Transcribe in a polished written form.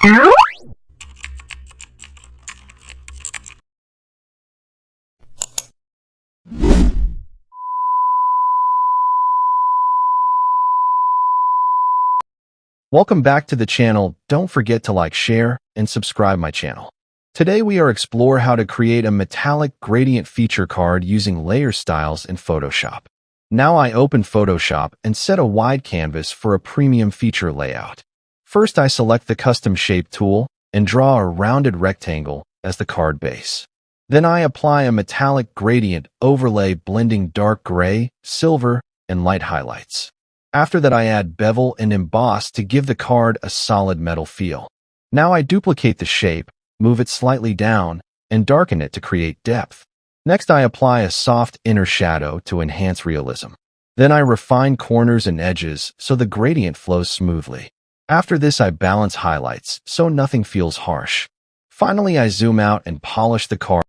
Welcome back to the channel. Don't forget to like, share, and subscribe my channel. Today we are explore how to create a metallic gradient feature card using layer styles in Photoshop. Now I open Photoshop and set a wide canvas for a premium feature layout. First I select the custom shape tool and draw a rounded rectangle as the card base. Then I apply a metallic gradient overlay blending dark gray, silver, and light highlights. After that I add bevel and emboss to give the card a solid metal feel. Now I duplicate the shape, move it slightly down, and darken it to create depth. Next I apply a soft inner shadow to enhance realism. Then I refine corners and edges so the gradient flows smoothly. After this I balance highlights so nothing feels harsh. Finally I zoom out and polish the card.